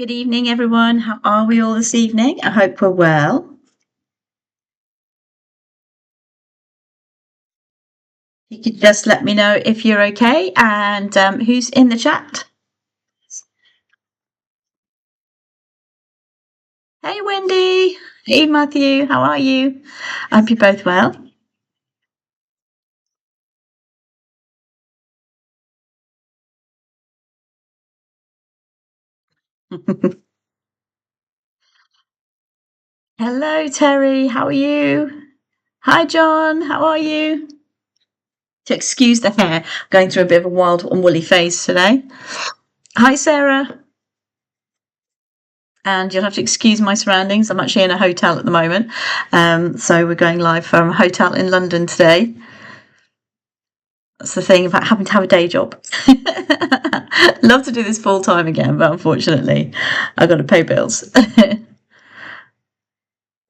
Good evening, everyone. How are we all this evening? I hope we're well. You could just let me know if you're okay and who's in the chat. Hey, Wendy. Hey, Matthew. How are you? I hope you're both well. Hello, Terry. How are you? Hi, John. How are you? To excuse the hair, going through a bit of a wild and woolly phase today. Hi, Sarah. And you'll have to excuse my surroundings. I'm actually in a hotel at the moment. So we're going live from a hotel in London today. That's the thing about having to have a day job. Love to do this full time again, but unfortunately, I've got to pay bills.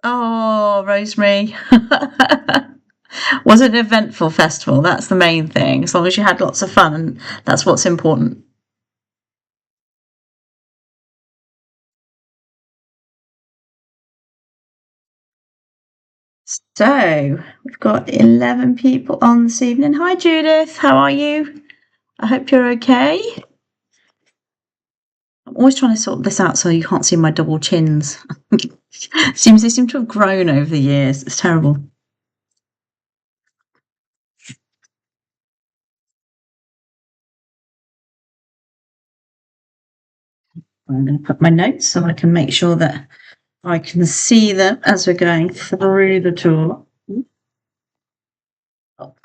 Oh, Rosemary. Was it an eventful festival? That's the main thing. As long as you had lots of fun, that's what's important. So we've got 11 people on this evening. Hi, Judith. How are you? I hope you're okay. I'm always trying to sort this out so you can't see my double chins. They seem to have grown over the years. It's terrible. I'm going to put my notes so I can make sure that I can see them as we're going through the tour.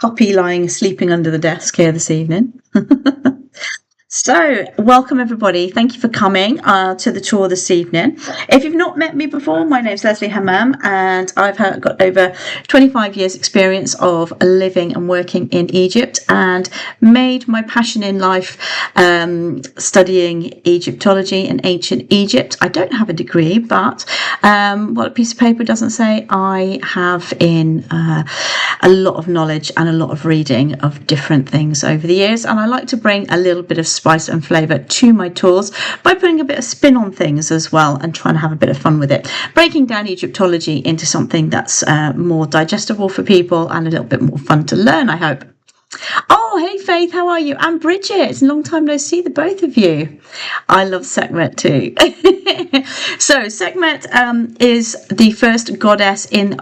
Poppy lying sleeping under the desk here this evening. So, welcome everybody. Thank you for coming to the tour this evening. If you've not met me before, my name's Leslie Hammam, and I've got over 25 years experience of living and working in Egypt, and made my passion in life studying Egyptology and ancient Egypt. I don't have a degree, but what a piece of paper doesn't say, I have in a lot of knowledge and a lot of reading of different things over the years, and I like to bring a little bit of spice and flavour to my tours by putting a bit of spin on things as well and trying to have a bit of fun with it, breaking down Egyptology into something that's more digestible for people and a little bit more fun to learn, I hope. Oh, hey Faith, how are you? And Bridget, long time no see, the both of you. I love Sekhmet too. So Sekhmet is the first goddess in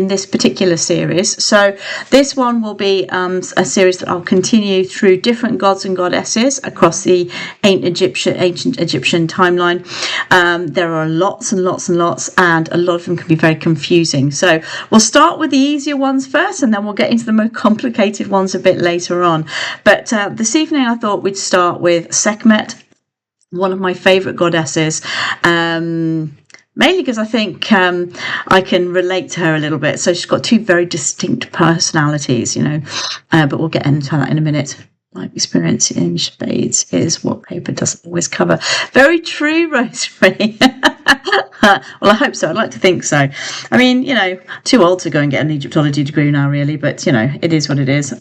this particular series. So this one will be a series that I'll continue through different gods and goddesses across the ancient Egyptian timeline. There are lots and lots and lots, and a lot of them can be very confusing. So we'll start with the easier ones first, and then we'll get into the more complicated ones a bit later on. But this evening I thought we'd start with Sekhmet, one of my favourite goddesses, mainly because I think I can relate to her a little bit. So she's got two very distinct personalities, but we'll get into that in a minute. My experience in spades is what paper doesn't always cover. Very true, Rosemary. Well, I hope so. I'd like to think so. I mean, too old to go and get an Egyptology degree now, really, but, it is what it is.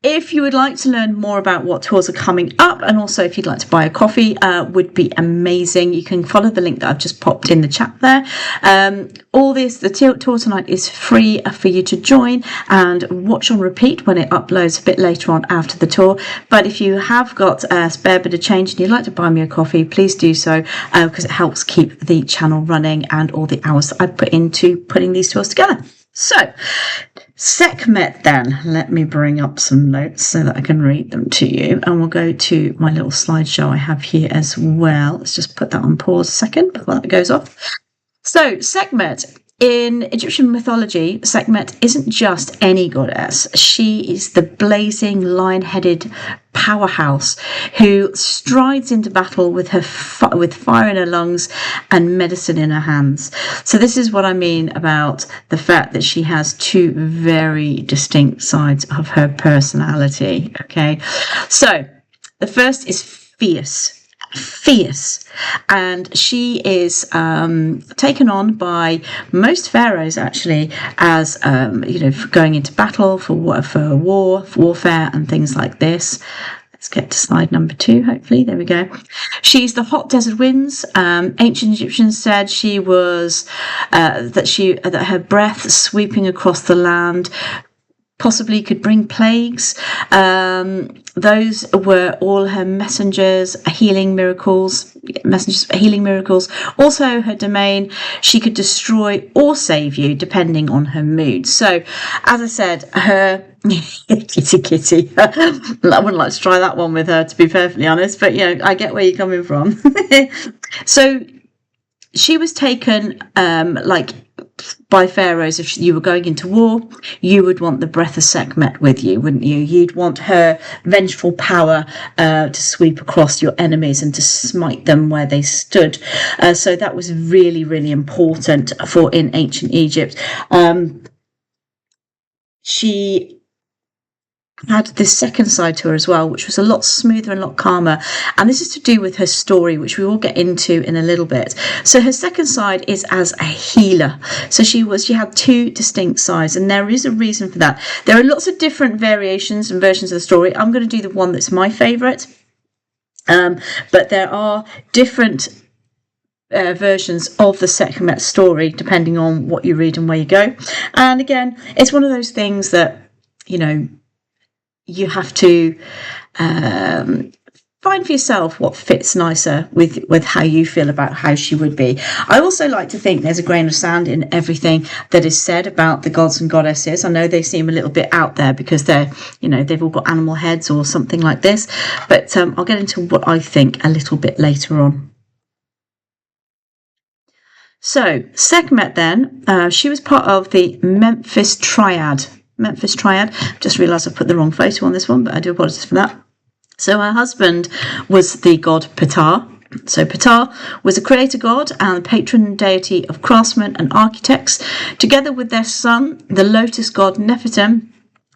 If you would like to learn more about what tours are coming up, and also if you'd like to buy a coffee, would be amazing. You can follow the link that I've just popped in the chat there. The tour tonight is free for you to join and watch on repeat when it uploads a bit later on after the tour. But if you have got a spare bit of change and you'd like to buy me a coffee, please do so, because it helps keep the channel running and all the hours that I put into putting these tours together. So, Sekhmet then, let me bring up some notes so that I can read them to you, and we'll go to my little slideshow I have here as well. Let's just put that on pause a second before that goes off. So Sekhmet, in Egyptian mythology, Sekhmet isn't just any goddess. She is the blazing, lion-headed powerhouse who strides into battle with fire in her lungs and medicine in her hands. So this is what I mean about the fact that she has two very distinct sides of her personality. Okay, so the first is fierce, and she is taken on by most pharaohs actually as going into battle for warfare and things like this. Let's get to slide number 2, hopefully. There we go. She's the hot desert winds. Ancient Egyptians said she was, that her breath sweeping across the land possibly could bring plagues. Those were all her messengers, healing miracles. Also her domain. She could destroy or save you depending on her mood. So, as I said, her kitty. I wouldn't like to try that one with her, to be perfectly honest, but I get where you're coming from. So she was taken by pharaohs. If you were going into war, you would want the breath of Sekhmet with you, wouldn't you? You'd want her vengeful power to sweep across your enemies and to smite them where they stood. So that was really, really important in ancient Egypt. She had this second side to her as well, which was a lot smoother and a lot calmer. And this is to do with her story, which we will get into in a little bit. So her second side is as a healer. So she had 2 distinct sides, and there is a reason for that. There are lots of different variations and versions of the story. I'm going to do the one that's my favourite. But there are different versions of the Sekhmet story, depending on what you read and where you go. And again, it's one of those things that, you have to find for yourself what fits nicer with how you feel about how she would be. I also like to think there's a grain of sand in everything that is said about the gods and goddesses. I know they seem a little bit out there because they're, they've all got animal heads or something like this, but I'll get into what I think a little bit later on. So Sekhmet then, she was part of the Memphis Triad. Just realised I put the wrong photo on this one, but I do apologise for that. So her husband was the god Ptah. So Ptah was a creator god and patron deity of craftsmen and architects. Together with their son, the lotus god Nefertem,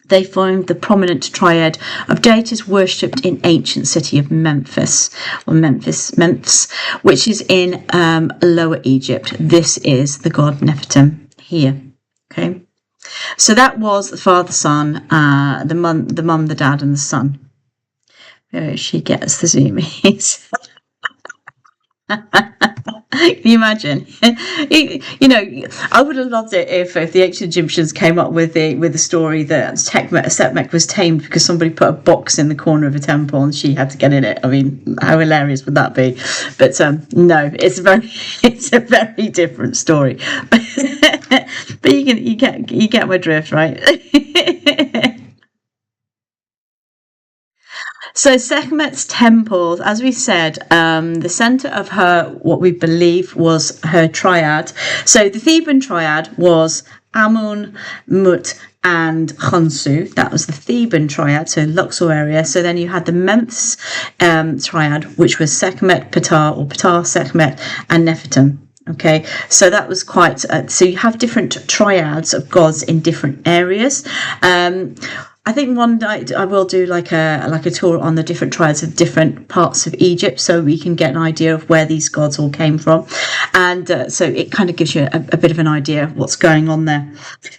they formed the prominent triad of deities worshipped in ancient city of Memphis, which is in Lower Egypt. This is the god Nefertem here. Okay. So that was the father, son, the mum, the dad, and the son. She gets the zoomies. Can you imagine? I would have loved it if the ancient Egyptians came up with the story that Sekhmet was tamed because somebody put a box in the corner of a temple and she had to get in it. I mean, how hilarious would that be? But no, it's a very different story. But you get my drift, right? So Sekhmet's temples, as we said, the centre of what we believe was her triad. So the Theban triad was Amun, Mut, and Khonsu. That was the Theban triad, so Luxor area. So then you had the Memphis triad, which was Sekhmet, Ptah, or Ptah, Sekhmet, and Nefertem. Okay, so that was quite. So you have different triads of gods in different areas. I think one night I will do like a tour on the different triads of different parts of Egypt, so we can get an idea of where these gods all came from, and so it kind of gives you a bit of an idea of what's going on there.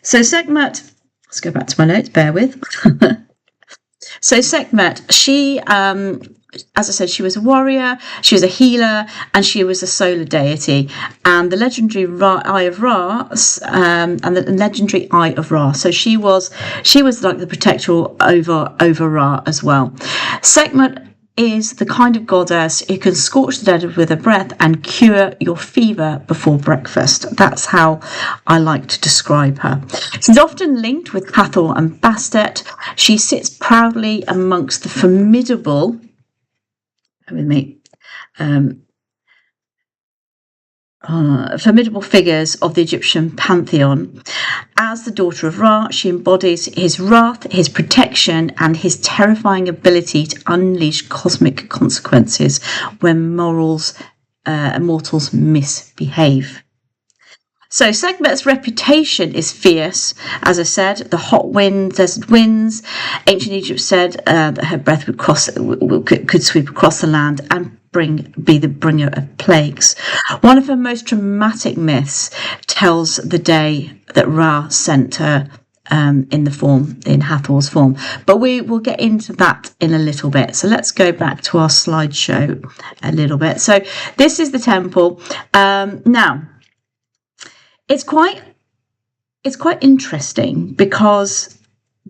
So Sekhmet, let's go back to my notes. Bear with. So Sekhmet, she. As I said, she was a warrior, she was a healer, and she was a solar deity. And the legendary Eye of Ra, So she was like the protector over Ra as well. Sekhmet is the kind of goddess who can scorch the dead with her breath and cure your fever before breakfast. That's how I like to describe her. She's often linked with Hathor and Bastet. She sits proudly amongst the formidable figures of the Egyptian pantheon. As the daughter of Ra, she embodies his wrath, his protection, and his terrifying ability to unleash cosmic consequences when mortals misbehave. So Sekhmet's reputation is fierce. As I said, the hot winds, desert winds. Ancient Egypt said that her breath could sweep across the land and be the bringer of plagues. One of her most dramatic myths tells the day that Ra sent her in Hathor's form. But we will get into that in a little bit. So let's go back to our slideshow a little bit. So this is the temple. Now, it's quite interesting because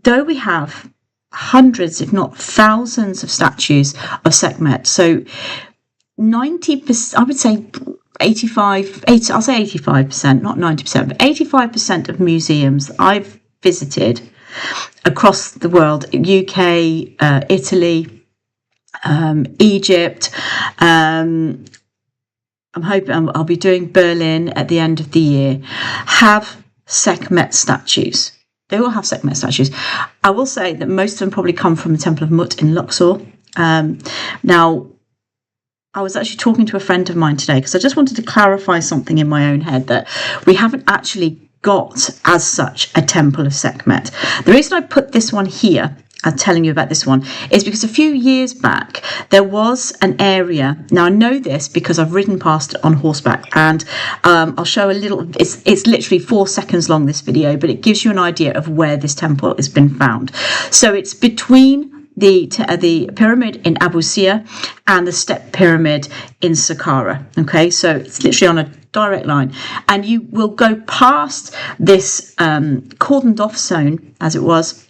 though we have hundreds, if not thousands, of statues of Sekhmet, so 90%, I would say 85%, not 90%, but 85% of museums that I've visited across the world, UK, Italy, Egypt, I'm hoping I'll be doing Berlin at the end of the year, have Sekhmet statues. They all have Sekhmet statues. I will say that most of them probably come from the Temple of Mut in Luxor. Now, I was actually talking to a friend of mine today because I just wanted to clarify something in my own head, that we haven't actually got as such a temple of Sekhmet. The reason I put this one here, I'm telling you about this one, is because a few years back there was an area. Now I know this because I've ridden past it on horseback, and I'll show a little. It's literally 4 seconds long, this video, but it gives you an idea of where this temple has been found. So it's between the pyramid in Abu Sir and the step pyramid in Saqqara. Okay, so it's literally on a direct line, and you will go past this cordoned off zone, as it was,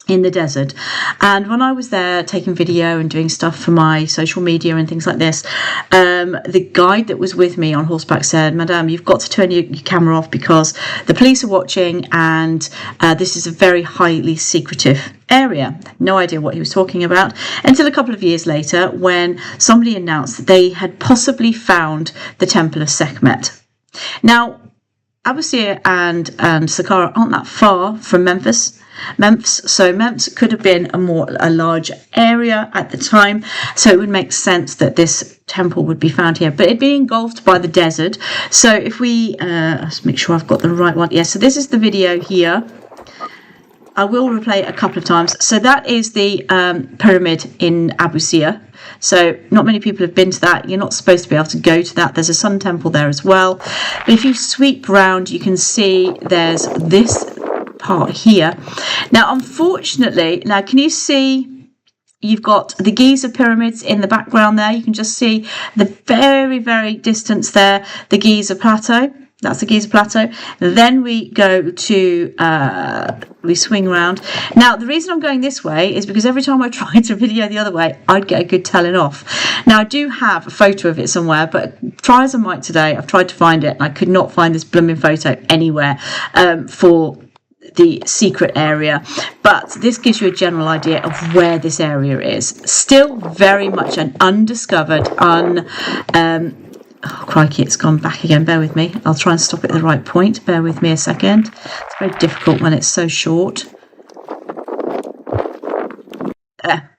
in the desert. And when I was there taking video and doing stuff for my social media and things like this, the guide that was with me on horseback said, "Madame, you've got to turn your camera off because the police are watching, and this is a very highly secretive area." No idea what he was talking about until a couple of years later when somebody announced that they had possibly found the Temple of Sekhmet. Now, Abu Sir and Saqqara aren't that far from Memphis, so Memphis could have been a large area at the time, so it would make sense that this temple would be found here, but it'd be engulfed by the desert. So if we let's make sure I've got the right one. So this is the video here. I will replay it a couple of times. So that is the pyramid in Abu Sir. So not many people have been to that. You're not supposed to be able to go to that. There's a sun temple there as well. But if you sweep round, you can see there's this part here. Now, unfortunately, can you see you've got the Giza pyramids in the background there? You can just see the very, very distance there, the Giza plateau. That's the Giza plateau. Then we go to, we swing around. Now, the reason I'm going this way is because every time I try to video the other way, I'd get a good telling off. Now, I do have a photo of it somewhere, but try as I might today, I've tried to find it, and I could not find this blooming photo anywhere for the secret area. But this gives you a general idea of where this area is. Still very much an undiscovered, oh, crikey, it's gone back again. Bear with me. I'll try and stop it at the right point. Bear with me a second. It's very difficult when it's so short. There.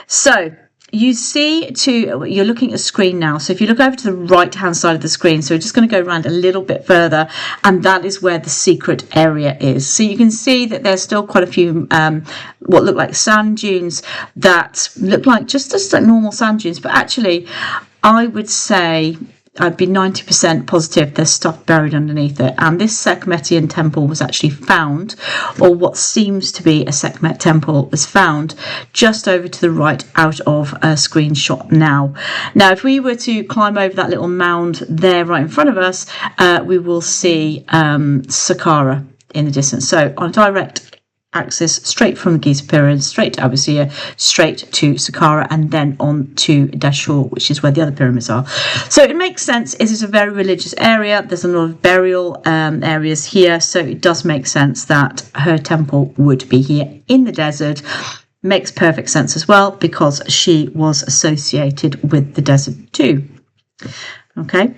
So you see you're looking at a screen now. So if you look over to the right hand side of the screen, so we're just going to go around a little bit further, and that is where the secret area is. So you can see that there's still quite a few what look like sand dunes that look like just like normal sand dunes, but actually I would say I'd be 90% positive there's stuff buried underneath it. And this Sekhmetian temple was actually found, or what seems to be a Sekhmet temple was found just over to the right out of a screenshot now. Now, if we were to climb over that little mound there right in front of us, we will see Saqqara in the distance. So on a direct axis, straight from the Giza pyramids, straight to Abu Sir, straight to Saqqara, and then on to Dashur, which is where the other pyramids are. So it makes sense. It is a very religious area. There's a lot of burial areas here, so it does make sense that her temple would be here in the desert. Makes perfect sense as well, because she was associated with the desert too. Okay.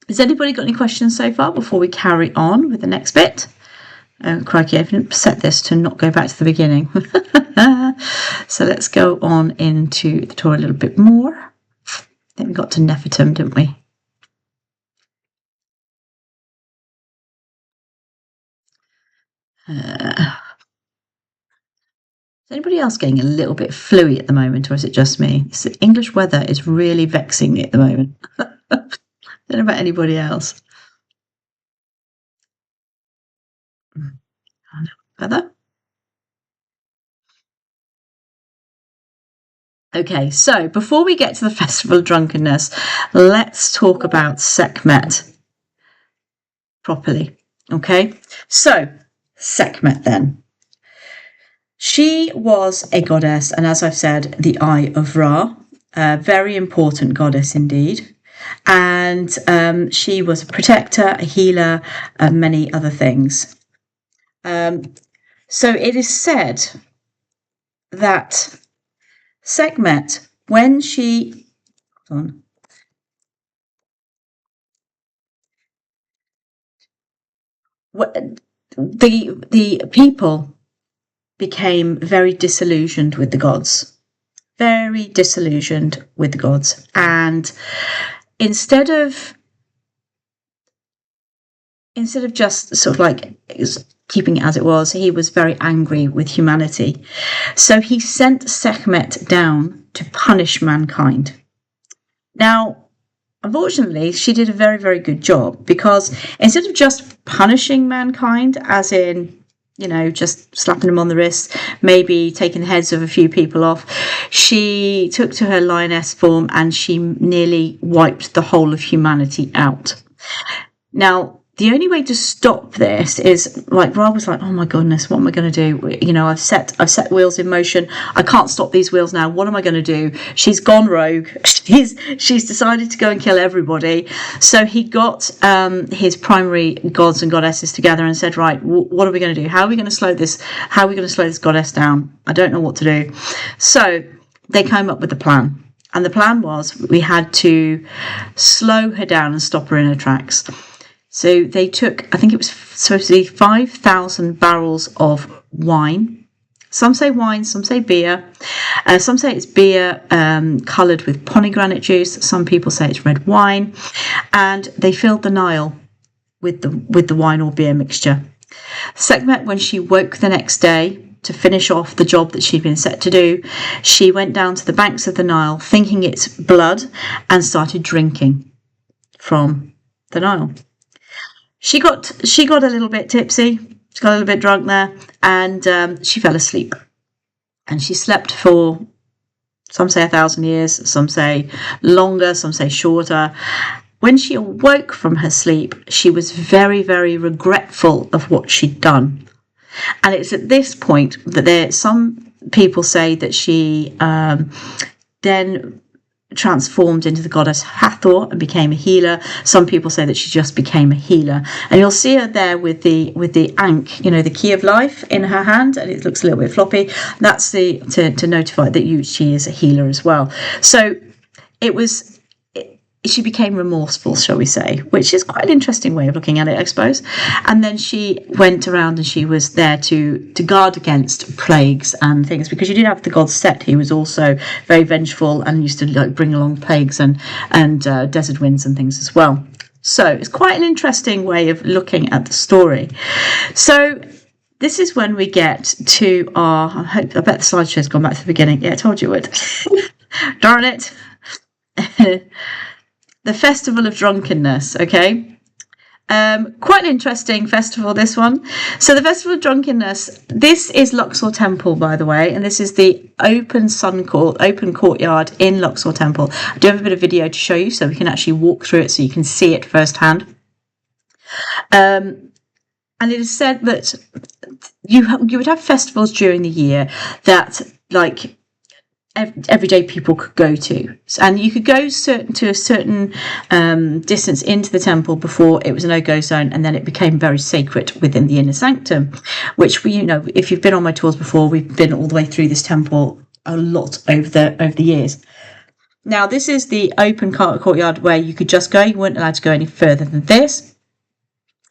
Has anybody got any questions so far before we carry on with the next bit? Oh, crikey, I've set this to not go back to the beginning. So let's go on into the tour a little bit more. Then we got to Nefertum, didn't we? Is anybody else getting a little bit fluey at the moment, or is it just me? This English weather is really vexing me at the moment. Don't know about anybody else. Heather? Okay, so before we get to the Festival of Drunkenness, let's talk about Sekhmet properly. Okay, so Sekhmet then. She was a goddess, and as I've said, the Eye of Ra, a very important goddess indeed. And she was a protector, a healer, and many other things. So it is said that Sekhmet, when she, hold on, the people became very disillusioned with the gods, very disillusioned with the gods, and instead of just sort of like keeping it as it was, he was very angry with humanity. So he sent Sekhmet down to punish mankind. Now, unfortunately, she did a very, very good job, because instead of just punishing mankind, as in, you know, just slapping them on the wrist, maybe taking the heads of a few people off, she took to her lioness form and she nearly wiped the whole of humanity out. Now, the only way to stop this is, like, Ra was like, oh my goodness, what am I going to do? You know, I've set wheels in motion. I can't stop these wheels now. What am I going to do? She's gone rogue. She's decided to go and kill everybody. So he got his primary gods and goddesses together and said, right, what are we going to do? How are we going to slow this? How are we going to slow this goddess down? I don't know what to do. So they came up with a plan. And the plan was, we had to slow her down and stop her in her tracks. So they took, I think it was supposed to be 5,000 barrels of wine. Some say wine, some say beer. Some say it's beer coloured with pomegranate juice. Some people say it's red wine. And they filled the Nile with the wine or beer mixture. Sekhmet, when she woke the next day to finish off the job that she'd been set to do, she went down to the banks of the Nile, thinking it's blood, and started drinking from the Nile. She got a little bit tipsy, she got a little bit drunk there, and she fell asleep. And she slept for, some say 1,000 years, some say longer, some say shorter. When she awoke from her sleep, she was very, very regretful of what she'd done. And it's at this point that some people say that she then transformed into the goddess Hathor and became a healer. Some people say that she just became a healer, and you'll see her there with the ankh, you know, the key of life in her hand, and it looks a little bit floppy. That's to notify that she is a healer as well. So she became remorseful, shall we say, which is quite an interesting way of looking at it, I suppose. And then she went around and she was there to guard against plagues and things, because you did have the god Set. He was also very vengeful and used to bring along plagues and desert winds and things as well. So it's quite an interesting way of looking at the story. So this is when we get to our, I bet the slideshow's gone back to the beginning. Yeah, I told you it would. Darn it. The Festival of Drunkenness, okay? Quite an interesting festival, this one. So the Festival of Drunkenness, this is Luxor Temple, by the way, and this is the open courtyard in Luxor Temple. I do have a bit of video to show you so we can actually walk through it so you can see it firsthand. And it is said that you would have festivals during the year that, like, everyday people could go to, and you could go to a certain distance into the temple before it was a no-go zone, and then it became very sacred within the inner sanctum, which we, you know, if you've been on my tours before, we've been all the way through this temple a lot over the years. Now, this is the open courtyard where you could just go. You weren't allowed to go any further than this.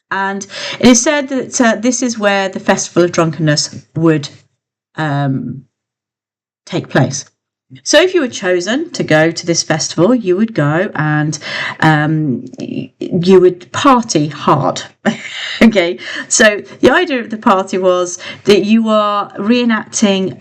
And it is said that this is where the Festival of Drunkenness would take place. So if you were chosen to go to this festival, you would go and you would party hard. Okay, so the idea of the party was that you are reenacting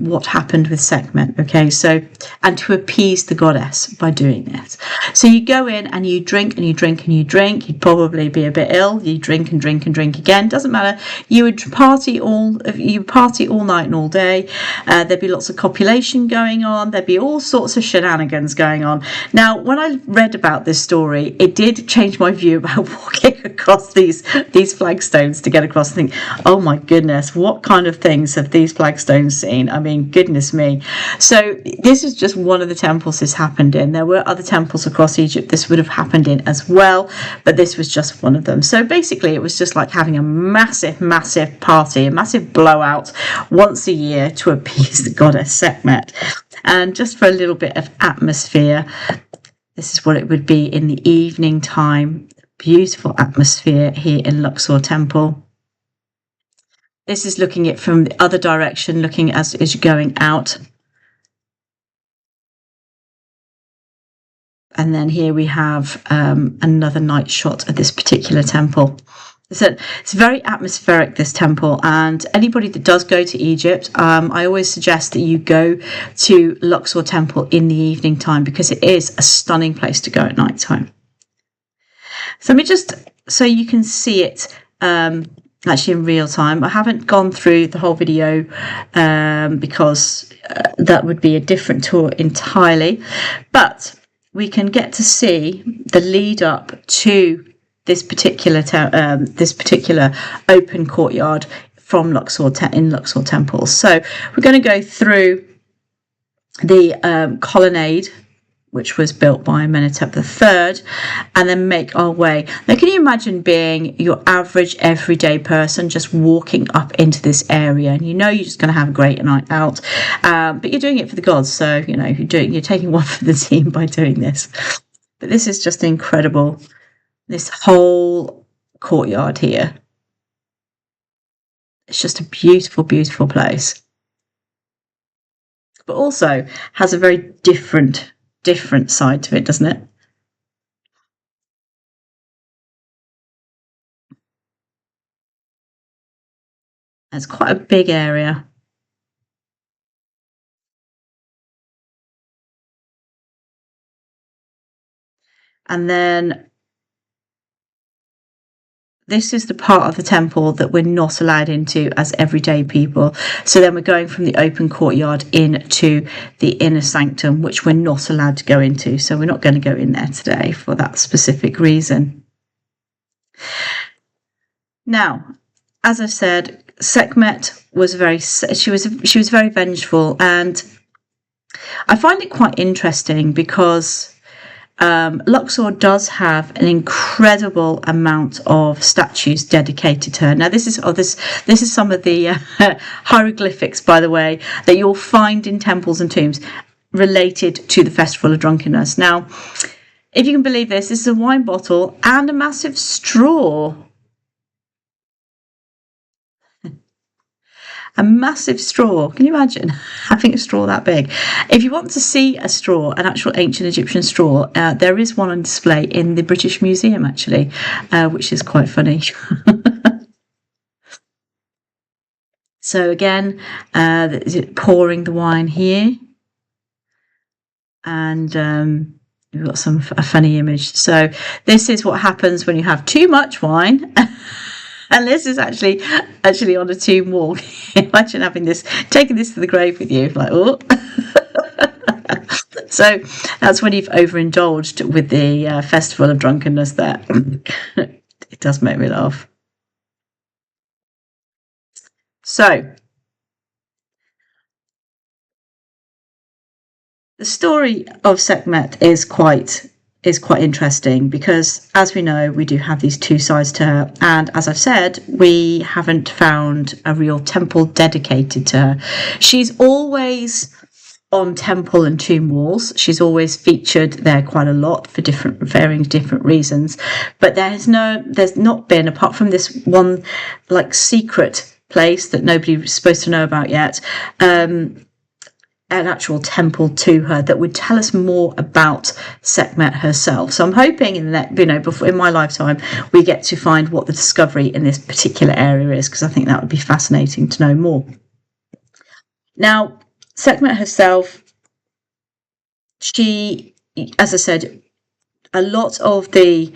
what happened with Sekhmet. Okay, so and to appease the goddess by doing this. So you go in and you drink and you drink and you drink. You'd probably be a bit ill. You drink and drink and drink again. Doesn't matter. You would party all night and all day. There'd be lots of copulation going on. There'd be all sorts of shenanigans going on. Now, when I read about this story, it did change my view about walking across these flagstones to get across and think, oh my goodness, what kind of things have these flagstones seen? I mean, goodness me. So this is just one of the temples this happened in. There were other temples across Egypt this would have happened in as well, but this was just one of them. So basically it was just like having a massive party, a massive blowout once a year to appease the goddess Sekhmet. And just for a little bit of atmosphere, this is what it would be in the evening time. Beautiful atmosphere here in Luxor Temple. This is looking at from the other direction, looking as you're going out. And then here we have another night shot of this particular temple. So it's very atmospheric, this temple, and anybody that does go to Egypt, I always suggest that you go to Luxor Temple in the evening time because it is a stunning place to go at night time. So let me just, so you can see it actually in real time. I haven't gone through the whole video because that would be a different tour entirely, but we can get to see the lead up to this particular open courtyard from Luxor in Luxor Temple. So we're going to go through the colonnade, which was built by Amenhotep III, and then make our way. Now, can you imagine being your average everyday person just walking up into this area, and you know you're just going to have a great night out, but you're doing it for the gods, so you know you're taking one for the team by doing this. But this is just incredible. This whole courtyard here. It's just a beautiful, beautiful place. But also has a very different side to it, doesn't it? It's quite a big area. And then this is the part of the temple that we're not allowed into as everyday people. So then we're going from the open courtyard into the inner sanctum, which we're not allowed to go into. So we're not going to go in there today for that specific reason. Now, as I said, Sekhmet was very vengeful, and I find it quite interesting because Luxor does have an incredible amount of statues dedicated to her. Now, this is some of the hieroglyphics, by the way, that you'll find in temples and tombs related to the Festival of Drunkenness. Now, if you can believe this is a wine bottle and a massive straw. A massive straw. Can you imagine having a straw that big? If you want to see a straw, an actual ancient Egyptian straw, there is one on display in the British Museum, actually, which is quite funny. So again, pouring the wine here. And we've got a funny image. So this is what happens when you have too much wine. And this is actually on a tomb wall. Imagine taking this to the grave with you, like, oh. So that's when you've overindulged with the Festival of Drunkenness there. It does make me laugh. So the story of Sekhmet is quite interesting because, as we know, we do have these two sides to her, and as I've said, we haven't found a real temple dedicated to her. She's always on temple and tomb walls. She's always featured there quite a lot for varying different reasons, but there's not been, apart from this one like secret place that nobody's supposed to know about yet, an actual temple to her that would tell us more about Sekhmet herself. So I'm hoping in that, before in my lifetime, we get to find what the discovery in this particular area is, because I think that would be fascinating to know more. Now, Sekhmet herself, she, as I said, a lot of the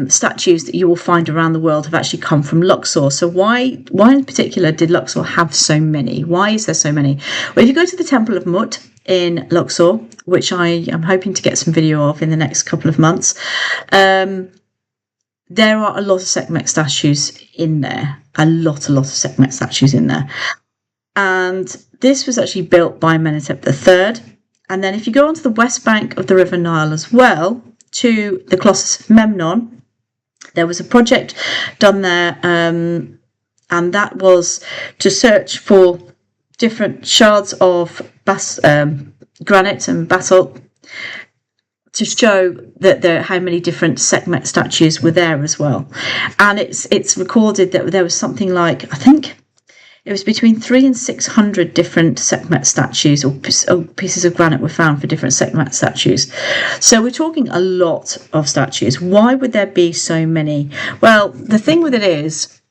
statues that you will find around the world have actually come from Luxor. So why in particular did Luxor have so many? Why is there so many? Well, if you go to the Temple of Mut in Luxor, which I am hoping to get some video of in the next couple of months, there are a lot of Sekhmet statues in there. A lot of Sekhmet statues in there. And this was actually built by Amenhotep III. And then if you go onto the west bank of the River Nile as well, to the Colossus of Memnon, there was a project done there, and that was to search for different shards of granite and basalt to show that how many different Sekhmet statues were there as well. And it's recorded that there was something like, I think it was between 300 and 600 different Sekhmet statues or pieces of granite were found for different Sekhmet statues. So we're talking a lot of statues. Why would there be so many? Well, the thing with it is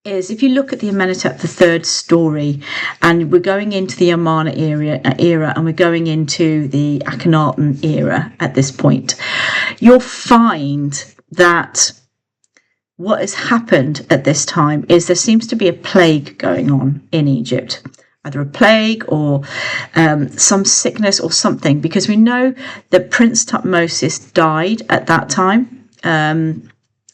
if you look at the Amenhotep III story, and we're going into the Amarna era and we're going into the Akhenaten era at this point, you'll find that what has happened at this time is there seems to be a plague going on in Egypt, either a plague or some sickness or something, because we know that Prince Tutmosis died at that time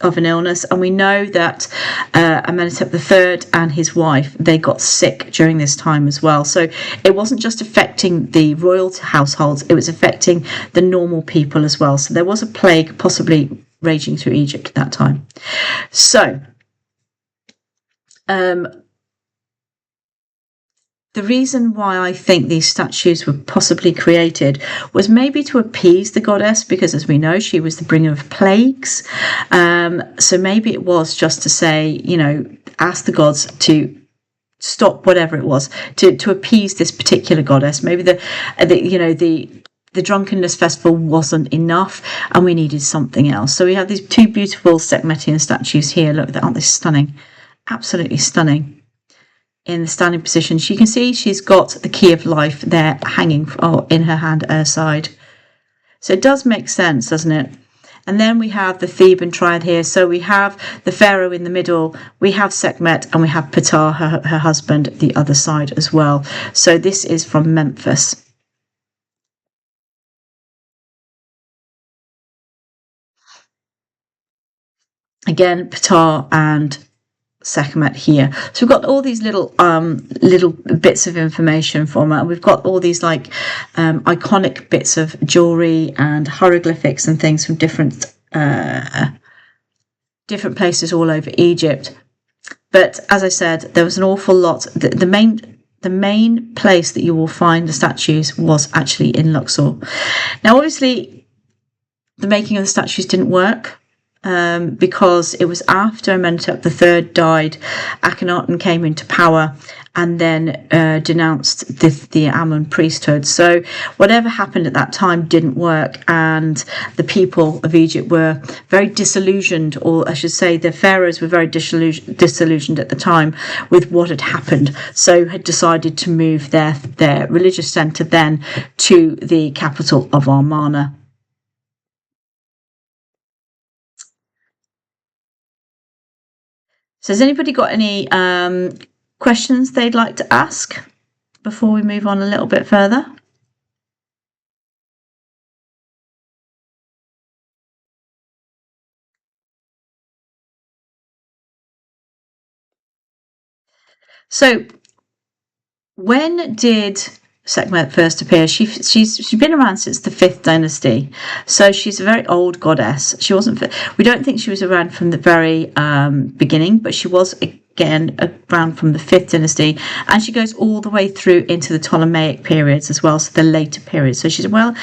of an illness, and we know that Amenhotep III and his wife, they got sick during this time as well. So it wasn't just affecting the royal households, it was affecting the normal people as well. So there was a plague possibly raging through Egypt at that time. So the reason why I think these statues were possibly created was maybe to appease the goddess, because as we know, she was the bringer of plagues. So maybe it was just to say, ask the gods to stop whatever it was, to appease this particular goddess. Maybe the drunkenness festival wasn't enough and we needed something else. So we have these two beautiful Sekhmetian statues here. Look, aren't they stunning? Absolutely stunning. In the standing position, you can see she's got the key of life there hanging in her hand at her side. So it does make sense, doesn't it? And then we have the Theban triad here. So we have the pharaoh in the middle, we have Sekhmet, and we have Ptah, her husband, the other side as well. So this is from Memphis. Again, Ptah and Sekhmet here. So we've got all these little bits of information from her. We've got all these iconic bits of jewelry and hieroglyphics and things from different places all over Egypt. But as I said, there was an awful lot. The main place that you will find the statues was actually in Luxor. Now, obviously, the making of the statues didn't work. Because it was after Amenhotep III died, Akhenaten came into power and then denounced the Amun priesthood. So whatever happened at that time didn't work, and the people of Egypt were very disillusioned, or I should say the pharaohs were very disillusioned at the time with what had happened, so had decided to move their religious centre then to the capital of Amarna. So has anybody got any questions they'd like to ask before we move on a little bit further? So when did Sekhmet first appear? She's been around since the 5th dynasty, so she's a very old goddess. She wasn't. We don't think she was around from the very beginning, but she was again around from the 5th dynasty, and she goes all the way through into the Ptolemaic periods as well, so the later periods. So she's around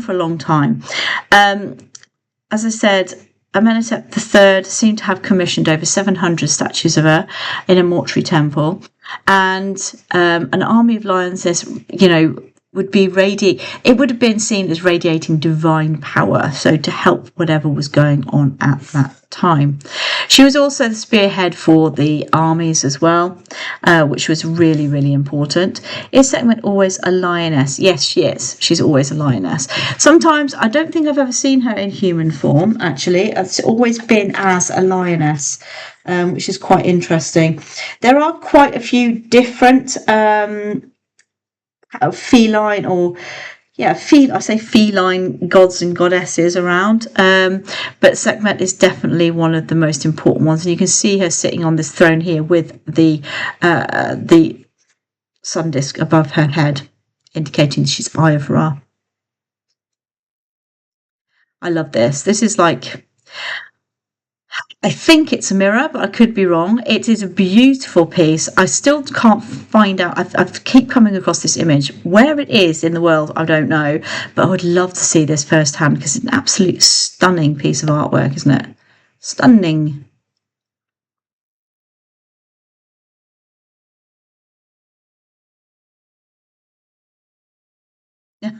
for a long time. As I said, Amenhotep III seemed to have commissioned over 700 statues of her in a mortuary temple. and an army of lionesses, would be it would have been seen as radiating divine power, so to help whatever was going on at that time. She was also the spearhead for the armies as well, which was really, really important. Is Sekhmet always a lioness? Yes, she is. She's always a lioness. Sometimes, I don't think I've ever seen her in human form, actually. It's always been as a lioness, which is quite interesting. There are quite a few different feline I say feline gods and goddesses around, but Sekhmet is definitely one of the most important ones, and you can see her sitting on this throne here with the sun disk above her head, indicating she's Eye of Ra. I love this. This is like, I think it's a mirror, but I could be wrong. It is a beautiful piece. I still can't find out. I keep coming across this image. Where it is in the world, I don't know. But I would love to see this firsthand, because it's an absolute stunning piece of artwork, isn't it? Stunning. Yeah.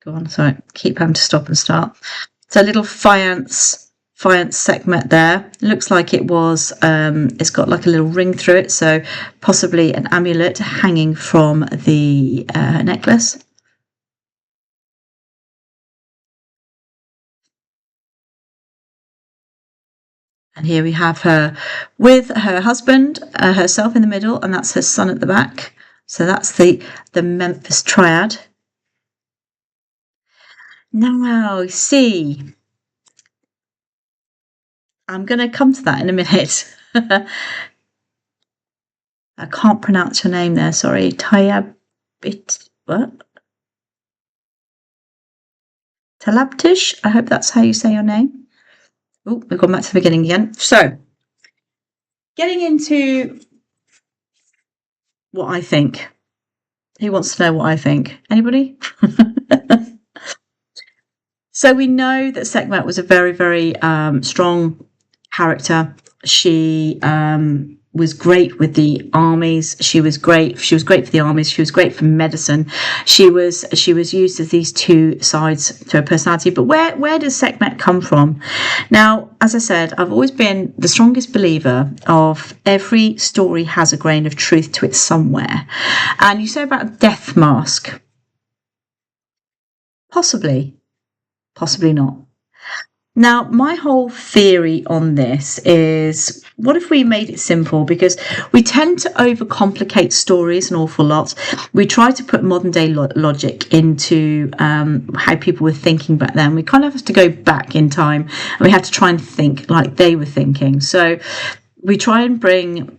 Go on. Sorry, keep having to stop and start. So a little faience Sekhmet there. It looks like it was, it's got like a little ring through it, so possibly an amulet hanging from the necklace. And here we have her with her husband, herself in the middle, and that's her son at the back. So that's the Memphis triad. Now, see, I'm going to come to that in a minute. I can't pronounce your name there, sorry. What? Talabtish? I hope that's how you say your name. Oh, we've gone back to the beginning again. So, getting into what I think. Who wants to know what I think? Anybody? So we know that Sekhmet was a very, very strong character. She was great with the armies. She was great for the armies. She was great for medicine. She was used as these two sides to her personality. But where does Sekhmet come from? Now, as I said, I've always been the strongest believer of every story has a grain of truth to it somewhere. And you say about death mask. Possibly not. Now, my whole theory on this is, what if we made it simple? Because we tend to overcomplicate stories an awful lot. We try to put modern day logic into how people were thinking back then. We kind of have to go back in time, and we have to try and think like they were thinking. So we try and bring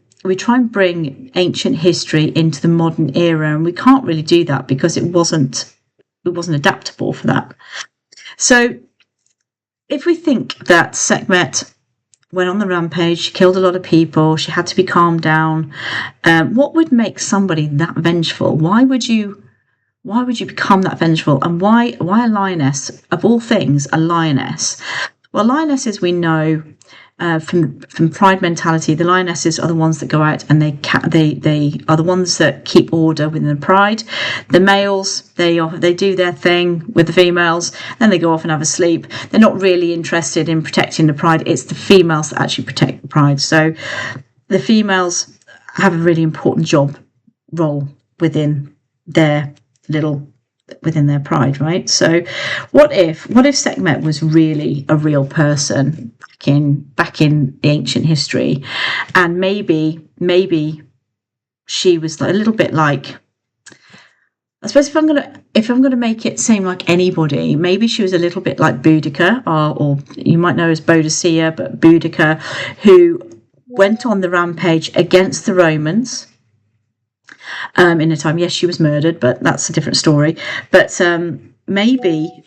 ancient history into the modern era, and we can't really do that because it wasn't adaptable for that. So if we think that Sekhmet went on the rampage, she killed a lot of people, she had to be calmed down, what would make somebody that vengeful? Why would you become that vengeful? And why a lioness? Of all things, a lioness. Well, lionesses, we know from pride mentality, the lionesses are the ones that go out and they are the ones that keep order within the pride. The males, they do their thing with the females, then they go off and have a sleep. They're not really interested in protecting the pride. It's the females that actually protect the pride. So the females have a really important role within their pride, right? So what if Sekhmet was really a real person back in the ancient history, and maybe she was a little bit like, I suppose if I'm gonna make it seem like anybody, maybe she was a little bit like Boudica, or you might know her as Boadicea, but Boudica, who went on the rampage against the Romans. In a time, yes, she was murdered, but that's a different story. But maybe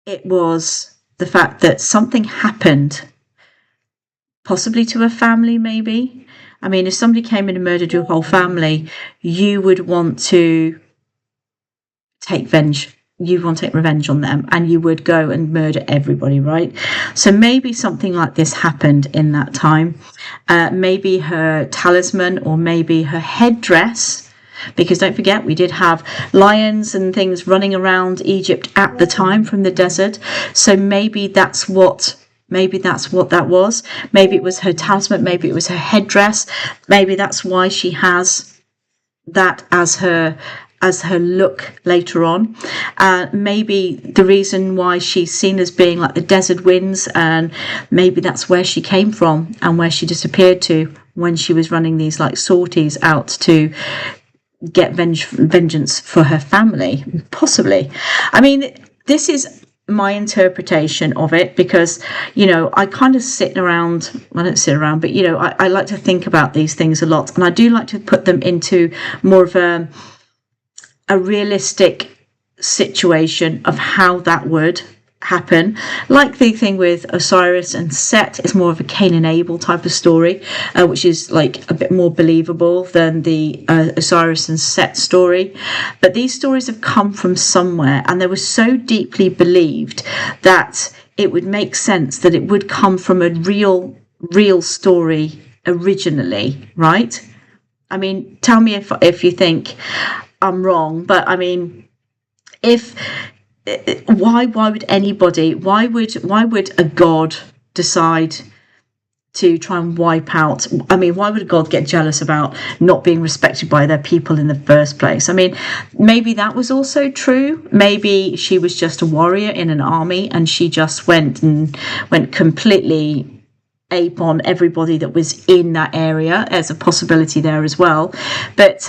it was the fact that something happened, possibly to her family, maybe, I mean, if somebody came in and murdered your whole family, you would want to take revenge. You want to take revenge on them, and you would go and murder everybody, right? So maybe something like this happened in that time. Maybe her talisman, or maybe her headdress, because don't forget, we did have lions and things running around Egypt at the time from the desert. So maybe that's what that was. Maybe it was her talisman, maybe it was her headdress, maybe that's why she has that as her look later on. Maybe the reason why she's seen as being like the desert winds, and maybe that's where she came from and where she disappeared to when she was running these like sorties out to get vengeance for her family, possibly. I mean, this is my interpretation of it, because I kind of I don't sit around, but I like to think about these things a lot, and I do like to put them into more of a realistic situation of how that would happen. Like the thing with Osiris and Set is more of a Cain and Abel type of story, which is like a bit more believable than the Osiris and Set story. But these stories have come from somewhere, and they were so deeply believed that it would make sense that it would come from a real story originally, right? I mean, tell me if you think I'm wrong, but I mean, why would a god decide to try and wipe out? I mean, why would a god get jealous about not being respected by their people in the first place? I mean, maybe that was also true. Maybe she was just a warrior in an army, and she just went completely ape on everybody that was in that area. There's a possibility there as well. But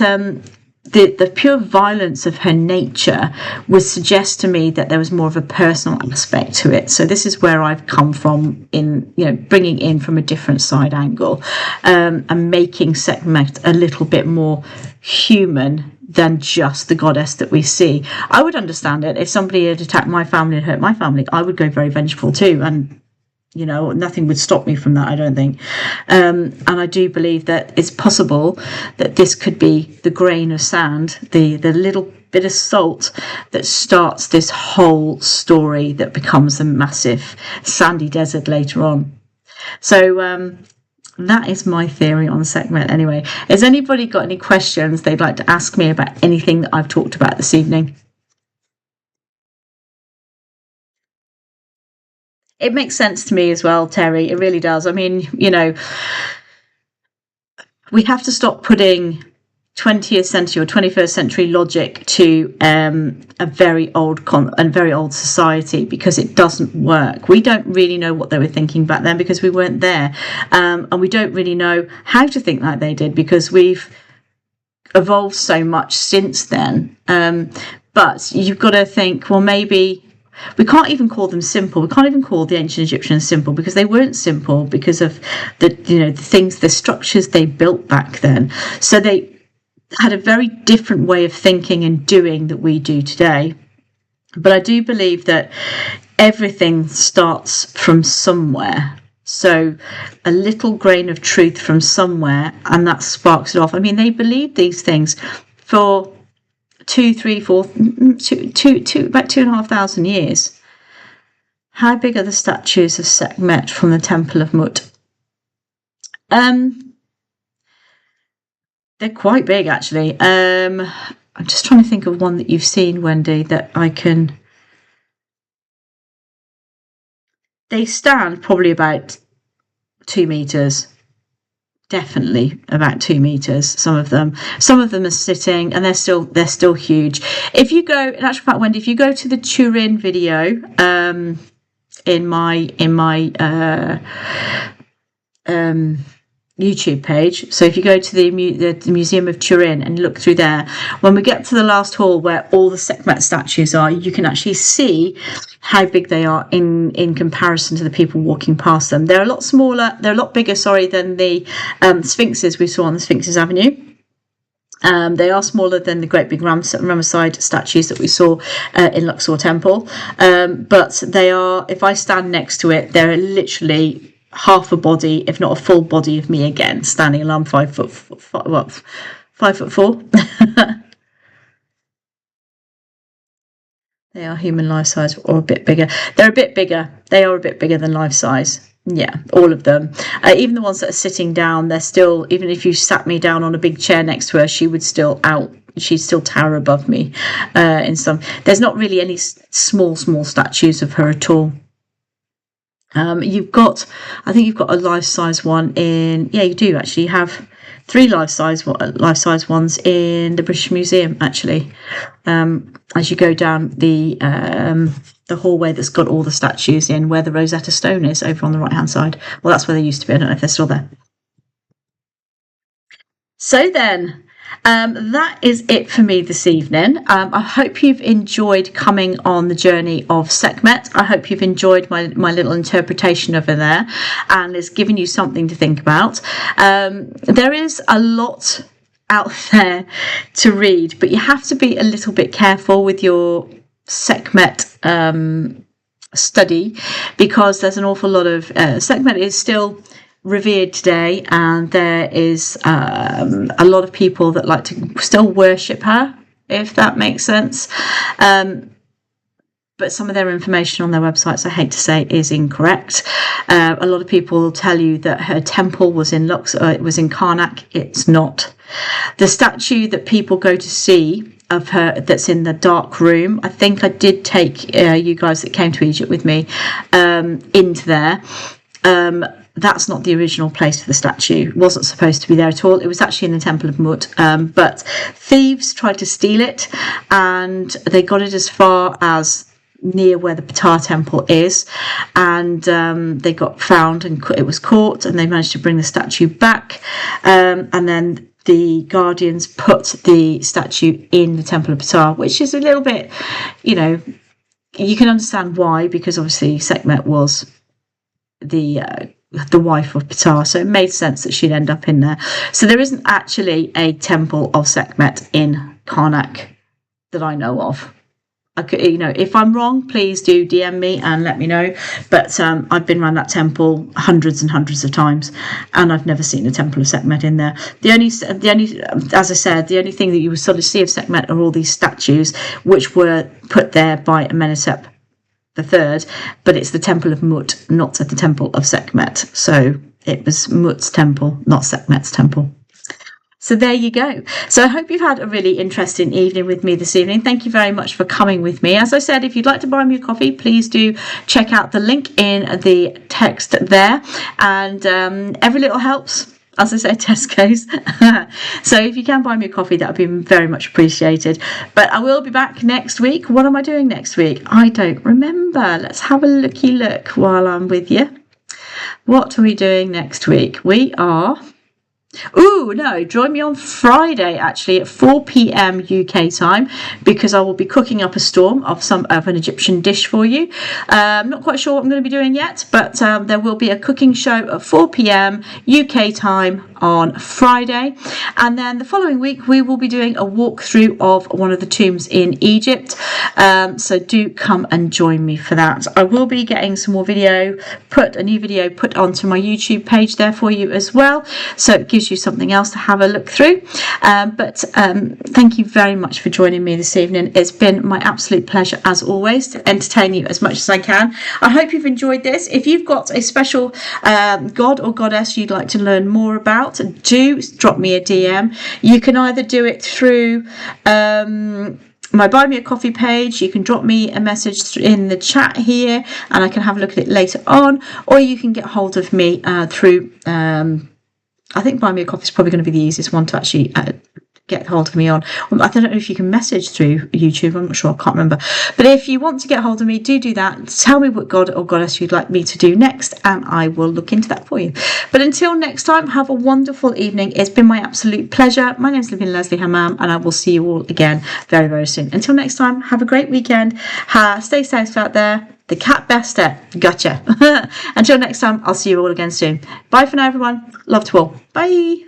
the pure violence of her nature would suggest to me that there was more of a personal aspect to it. So this is where I've come from in, bringing in from a different side angle, and making Sekhmet a little bit more human than just the goddess that we see. I would understand it if somebody had attacked my family and hurt my family. I would go very vengeful too, and nothing would stop me from that, I don't think. And I do believe that it's possible that this could be the grain of sand, the little bit of salt that starts this whole story that becomes a massive sandy desert later on. So that is my theory on Sekhmet anyway. Has anybody got any questions they'd like to ask me about anything that I've talked about this evening? It makes sense to me as well, Terry. It really does. I mean, we have to stop putting 20th century or 21st century logic to a very old society, because it doesn't work. We don't really know what they were thinking back then, because we weren't there, and we don't really know how to think like they did, because we've evolved so much since then. But you've got to think, well, maybe we can't even call them simple. We can't even call the ancient Egyptians simple, because they weren't simple because of the structures they built back then. So they had a very different way of thinking and doing that we do today. But I do believe that everything starts from somewhere. So a little grain of truth from somewhere, and that sparks it off. I mean, they believed these things for about 2,500 years. How big are the statues of Sekhmet from the Temple of Mut? They're quite big, actually. I'm just trying to think of one that you've seen, Wendy, that I can. They stand probably about 2 meters. Definitely about 2 meters. Some of them are sitting, and they're still huge. If you go, in actual fact, Wendy, if you go to the Turin video, in my YouTube page. So if you go to the Museum of Turin and look through there, when we get to the last hall where all the Sekhmet statues are, you can actually see how big they are in comparison to the people walking past them. They're a lot smaller, they're a lot bigger, than the sphinxes we saw on the Sphinxes Avenue. They are smaller than the great big Ramesside statues that we saw in Luxor Temple, but they are, if I stand next to it, they're literally half a body, if not a full body of me again, standing, and I'm 5'4". They are human life size or a bit bigger. They're a bit bigger. They are a bit bigger than life size. Yeah, all of them. Even the ones that are sitting down, they're still, even if you sat me down on a big chair next to her, she'd still tower above me in some. There's not really any small statues of her at all. I think you've got a life-size one in, yeah, you do actually. You have 3 life-size ones in the British Museum, actually. As you go down the hallway that's got all the statues in, where the Rosetta Stone is, over on the right-hand side. Well, that's where they used to be. I don't know if they're still there. So then, that is it for me this evening. I hope you've enjoyed coming on the journey of Sekhmet. I hope you've enjoyed my little interpretation of her there, and it's given you something to think about. There is a lot out there to read, but you have to be a little bit careful with your Sekhmet study, because there's an awful lot of Sekhmet is still revered today, and there is a lot of people that like to still worship her, if that makes sense. But some of their information on their websites, I hate to say, is incorrect. A lot of people will tell you that her temple was in it was in Karnak. It's not. The statue that people go to see of her, that's in the dark room, I think I did take you guys that came to Egypt with me into there. That's not the original place for the statue. It wasn't supposed to be there at all. It was actually in the Temple of Mut, but thieves tried to steal it, and they got it as far as near where the Ptah temple is, and they got found, and it was caught, and they managed to bring the statue back, and then the guardians put the statue in the Temple of Ptah, which is a little bit, you can understand why, because obviously Sekhmet was the wife of Ptah, so it made sense that she'd end up in there. So there isn't actually a temple of Sekhmet in Karnak that I know of. I could, if I'm wrong, please do DM me and let me know. But I've been around that temple hundreds and hundreds of times, and I've never seen a temple of Sekhmet in there. The only, as I said, the only thing that you would sort of see of Sekhmet are all these statues, which were put there by Amenhotep III, but it's the Temple of Mut, not the Temple of Sekhmet. So it was Mut's temple, not Sekhmet's temple. So there you go. So I hope you've had a really interesting evening with me this evening. Thank you very much for coming with me. As I said, if you'd like to buy me a coffee, please do check out the link in the text there. And every little helps. As I say, Tesco's. So if you can buy me a coffee, that would be very much appreciated. But I will be back next week. What am I doing next week? I don't remember. Let's have a looky look while I'm with you. What are we doing next week? We are... join me on Friday, actually, at 4 p.m. UK time, because I will be cooking up a storm of an Egyptian dish for you. I'm not quite sure what I'm going to be doing yet, but there will be a cooking show at 4 p.m. UK time on Friday, and then the following week we will be doing a walkthrough of one of the tombs in Egypt. So do come and join me for that. I will be getting some more a new video put onto my YouTube page there for you as well, so it gives you something else to have a look through. But thank you very much for joining me this evening. It's been my absolute pleasure, as always, to entertain you as much as I can. I hope you've enjoyed this. If you've got a special god or goddess you'd like to learn more about, do drop me a DM. You can either do it through my Buy Me a Coffee page. You can drop me a message in the chat here, and I can have a look at it later on, or you can get hold of me through I think Buy Me a Coffee is probably going to be the easiest one to actually get hold of me on. I don't know if you can message through YouTube. I'm not sure. I can't remember. But if you want to get hold of me, do that. Tell me what god or goddess you'd like me to do next, and I will look into that for you. But until next time, have a wonderful evening. It's been my absolute pleasure. My name is Leslie Hammam, and I will see you all again very, very soon. Until next time, have a great weekend. Stay safe out there. The cat bester. Gotcha. Until next time, I'll see you all again soon. Bye for now, everyone. Love to all. Bye.